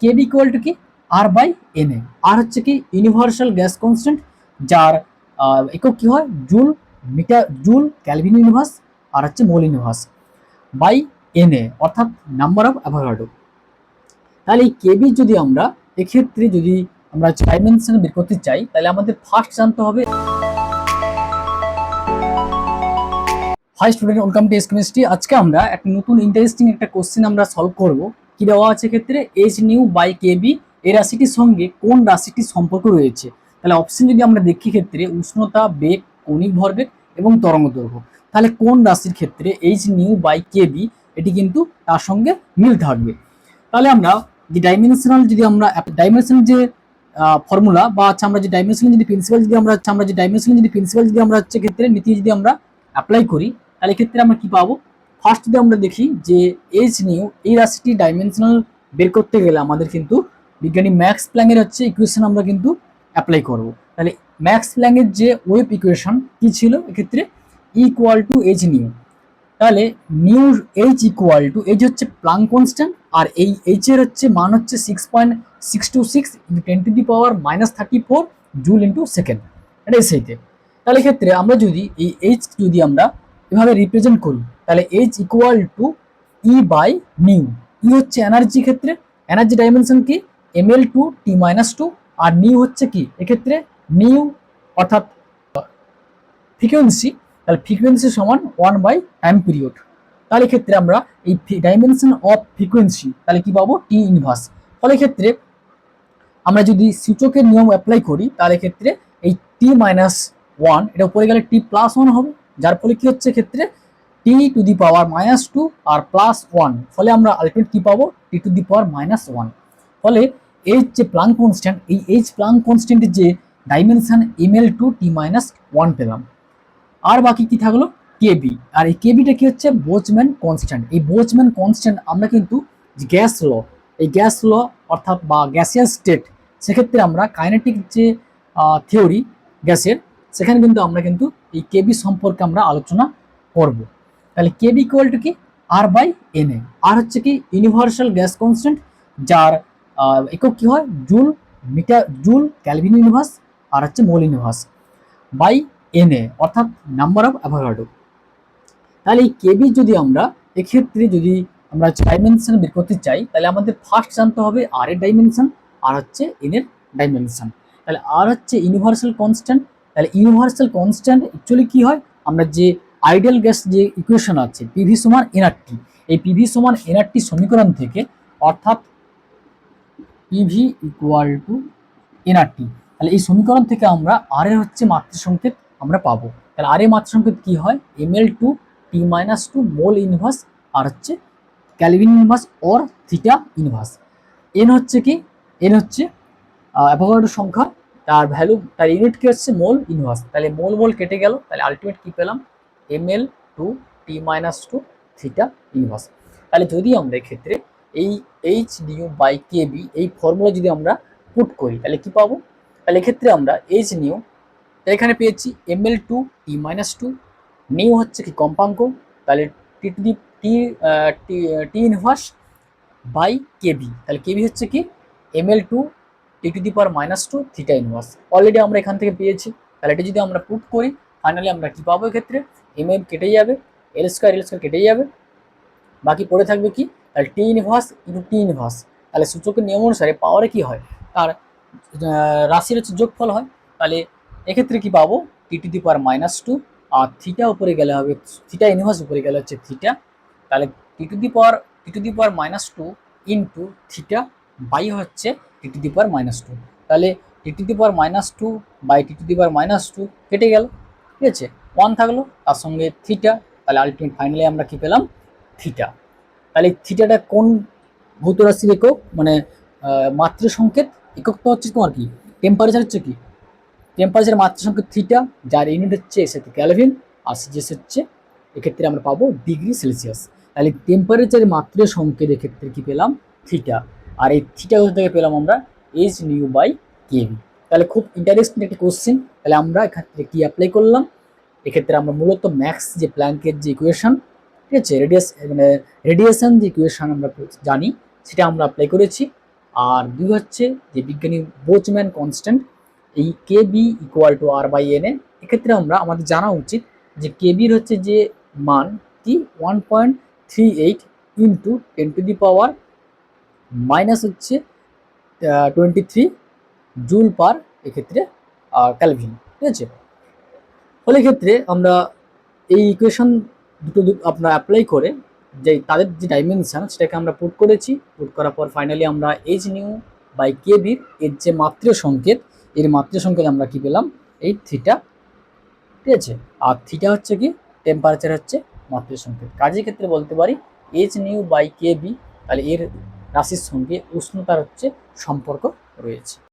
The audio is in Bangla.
কেবি ইকুয়াল টু কি আর বাই এন এ। আর হচ্ছে কি ইউনিভার্সাল গ্যাস কনস্ট্যান্ট, যার একক কি হয় joule, metre joule kelvin inverse, আর হচ্ছে mole inverse by N A অর্থাৎ নাম্বার অফ অ্যাভোগাড্রো। তাহলে এই কেবি যদি আমরা এক্ষেত্রে যদি আমরা ডাইমেনশন বের করতে চাই, তাহলে আমাদের ফার্স্ট জানতে হবে। Hi student, welcome to S Chemistry. আজকে আমরা একটা নতুন ইন্টারেস্টিং একটা কোশ্চেন আমরা সলভ করব। কি দেওয়া আছে ক্ষেত্রে এইচ নিউ বাই কেবি এই রাশিটির সঙ্গে কোন রাশিটির সম্পর্ক রয়েছে। তাহলে অপশন যদি আমরা দেখি ক্ষেত্রে উষ্ণতা, বেগ, কৌণিক ভরবেগ এবং তরঙ্গ দৈর্ঘ্য, তাহলে কোন রাশির ক্ষেত্রে এইচ নিউ বাই কেবি এটি কিন্তু তার সঙ্গে মিল থাকবে। তাহলে আমরা যে ডাইমেনশনাল যদি আমরা ডাইমেনশনাল যে ফর্মুলা বা হচ্ছে আমরা যে ডাইমেনশনাল যদি প্রিন্সিপাল যদি আমরা হচ্ছে আমরা যে ডাইমেনশনাল যদি প্রিন্সিপাল যদি আমরা হচ্ছে ক্ষেত্রে নীতি যদি আমরা অ্যাপ্লাই করি, তাহলে ক্ষেত্রে আমরা কি পাবো। ফার্স্ট যদি আমরা দেখি যে এইচ নিউ এই রাশিটি ডাইমেনশনাল বের করতে গেলে আমাদের কিন্তু বিজ্ঞানী ম্যাক্স প্ল্যাঙ্কের হচ্ছে ইকুয়েশন আমরা কিন্তু অ্যাপ্লাই করব। তাহলে ম্যাক্স প্ল্যাঙ্কের যে ওয়েভ ইকুয়েশন কি ছিল এক্ষেত্রে ইকুয়াল টু এইচ নিউ। তাহলে new H equal two H হচ্ছে প্লাঙ্ক কনস্ট্যান্ট, আর এই এইচ এর হচ্ছে মান হচ্ছে 6.626 ইন্টু 10⁻34 জুল ইন্টু সেকেন্ড, এটা এসআইতে। তাহলে ক্ষেত্রে আমরা যদি এই এইচ যদি আমরা এভাবে রিপ্রেজেন্ট করি, তাহলে H equal to E by nu. ই হচ্ছে এনার্জি ক্ষেত্রে, এনার্জি ডাইমেনশন কি ml2 t-2, আর নিউ হচ্ছে কি এক্ষেত্রে নিউ অর্থাৎ ফ্রিকোয়েন্সি। তাহলে ফ্রিকোয়েন্সি সমান 1 বাই টাইম পিরিয়ড। তাহলে ক্ষেত্রে আমরা এই ডাইমেনশন অফ ফ্রিকোয়েন্সি তাহলে কি পাবো টি ইনভার্স। ফলে ক্ষেত্রে আমরা যদি সূচকের নিয়ম অ্যাপ্লাই করি, তাহলে ক্ষেত্রে এই t-1 এটা উপরে গেলে t+1 হবে, যার ফলে কি হচ্ছে ক্ষেত্রে t⁻², আর +1, ফলে আমরা আলটিমেট কি পাবো t⁻−1। ফলে এই যে প্লাঙ্ক কনস্ট্যান্ট, এই এইচ প্লাঙ্ক কনস্ট্যান্টের যে ডাইমেনশন ml2 t-1 পেলাম। আর বাকি কি থাকলো কেবি, আর এই কেবিটা কি হচ্ছে বোলজম্যান কনস্ট্যান্ট। এই বোলজম্যান কনস্ট্যান্ট আমরা কিন্তু গ্যাস ল, এই গ্যাস ল অর্থাৎ বা গ্যাসিয়াস স্টেট, সেক্ষেত্রে আমরা কাইনেটিক যে থিওরি গ্যাসের, সেখানে কিন্তু আমরা কিন্তু এই কেবি সম্পর্কে আমরা আলোচনা করব। তাহলে কেবি ইকুয়াল টু কি আর বাই এন এ। আর হচ্ছে কি ইউনিভার্সাল গ্যাস কনস্ট্যান্ট, যার একক কি হয় joule, metre joule kelvin inverse, আর হচ্ছে mole inverse by N A অর্থাৎ নাম্বার অফ অ্যাভোগাড্রো। তাহলে এই কেবি যদি আমরা এক্ষেত্রে যদি আমরা ডাইমেনশন বের করতে চাই, তাহলে আমাদের ফার্স্ট জানতে হবে আর এর ডাইমেনশন আর হচ্ছে এন এর ডাইমেনশন। তাহলে আর হচ্ছে ইউনিভার্সাল কনস্ট্যান্ট। তাহলে ইউনিভার্সাল কনস্ট্যান্ট অ্যাকচুয়ালি কি হয়, আমরা যে আইডিয়াল গ্যাস যে ইকুয়েশন আছে পিভি সমান এনআরটি, এই পিভি সমান এনআরটি সমীকরণ থেকে, অর্থাৎ পিভি ইকুয়াল টু এনআরটি, তাহলে এই সমীকরণ থেকে আমরা আর এর হচ্ছে মাত্রা সংকেত আমরা পাবো। তাহলে আর এর মাত্রা সংকেত কি হয় ml2 t-2 মোল ইনভার্স, আর হচ্ছে Calvin inverse or theta inverse. N হচ্ছে কি, এন হচ্ছে অ্যাভোগাড্রো সংখ্যা, তার ভ্যালু তার ইউনিট কি হচ্ছে মোল ইনভার্স। তাহলে মোল মোল কেটে গেল, তাহলে আলটিমেট কি পেলাম ml2 t-2 থিটা ইনভার্স। তাহলে যদি আমরা এক্ষেত্রে এই এইচ নিউ বাই কেবি এই ফর্মুলা যদি আমরা পুট করি, তাহলে কি পাবো। তাহলে এক্ষেত্রে আমরা এইচ নিউ এখানে পেয়েছি ml2 t-2, নিউ হচ্ছে কি কম্পাঙ্ক, তাহলে T to the T T inverse by KB. তাহলে কেবি হচ্ছে কি ml2 t⁻² theta inverse. Already আমরা এখান থেকে পেয়েছি। তাহলে এটা যদি আমরা পুট করি, ফাইনালি আমরা কি পাবো এক্ষেত্রে কেটে যাবে, এল স্কোয়ার কেটে যাবে, বাকি পড়ে থাকবে কি তাহলে টি ইনভার্স ইন্টু টি ইনভার্স। তাহলে সূচকের নিয়ম অনুসারে পাওয়ারে কি হয়, তার রাশির হচ্ছে যোগফল হয়। তাহলে এক্ষেত্রে কি পাবো t⁻², আর থিটা উপরে গেলে হবে থিটা ইনভার্স, উপরে গেলে হচ্ছে থিটা। তাহলে t⁻² ইন্টু থিটা বাই হচ্ছে t⁻²। তাহলে t⁻² বাই t⁻² কেটে গেল, ঠিক আছে, 1 থাকলো তার সঙ্গে থিটা। তাহলে আলটিমেট ফাইনালি আমরা কি পেলাম থিটা। তাহলে থিটাটা কোন ভৌত রাশির একক, মানে মাত্রা সংকেত এককটা হচ্ছে তোমার কি টেম্পারেচার হচ্ছে কি টেম্পারেচার মাত্রা সংকেত থিটা, যার ইউনিট হচ্ছে এসে ক্যালভিন, আর সিজিএস হচ্ছে এক্ষেত্রে আমরা পাবো ডিগ্রি সেলসিয়াস। তাহলে টেম্পারেচারের মাত্রা সংকেত এক্ষেত্রে কি পেলাম থিটা, আর এই থিটা থেকে পেলাম আমরা এইচ নিউ বাই কেভি। তাহলে খুব ইন্টারেস্টিং একটা কোশ্চেন। তাহলে আমরা এক্ষেত্রে কি অ্যাপ্লাই করলাম, এক্ষেত্রে আমরা মূলত ম্যাক্স যে প্ল্যাঙ্কের যে ইকুয়েশন, ঠিক আছে, রেডিয়েশন যে ইকুয়েশন আমরা জানি সেটা আমরা অ্যাপ্লাই করেছি। আর 2 হচ্ছে যে বিজ্ঞানী বোচম্যান কনস্ট্যান্ট, এই K B equal to R by N A. এক্ষেত্রে আমরা আমাদের জানা উচিত যে কে বির হচ্ছে যে মান টি 1.38 ইন্টু 10⁻⁻³ হচ্ছে 23 জুল পার এক্ষেত্রে ক্যালভিন, ঠিক আছে। ফলে ক্ষেত্রে আমরা এই ইকুয়েশন দুটো আপনার অ্যাপ্লাই করে যে তাদের যে ডাইমেনশন সেটাকে আমরা পুট করেছি। পুট করার পর ফাইনালি আমরা এইচ নিউ বাই কে বির এর যে মাত্রা সংকেত, এর মাত্রা সংকেত আমরা কি পেলাম, এই থিটা, ঠিক আছে। আর থিটা হচ্ছে কি টেম্পারেচার হচ্ছে মাত্রা সংকেত। কাজের ক্ষেত্রে বলতে পারি H nu by K B, তাহলে এর রাশির সঙ্গে উষ্ণতার হচ্ছে সম্পর্ক রয়েছে।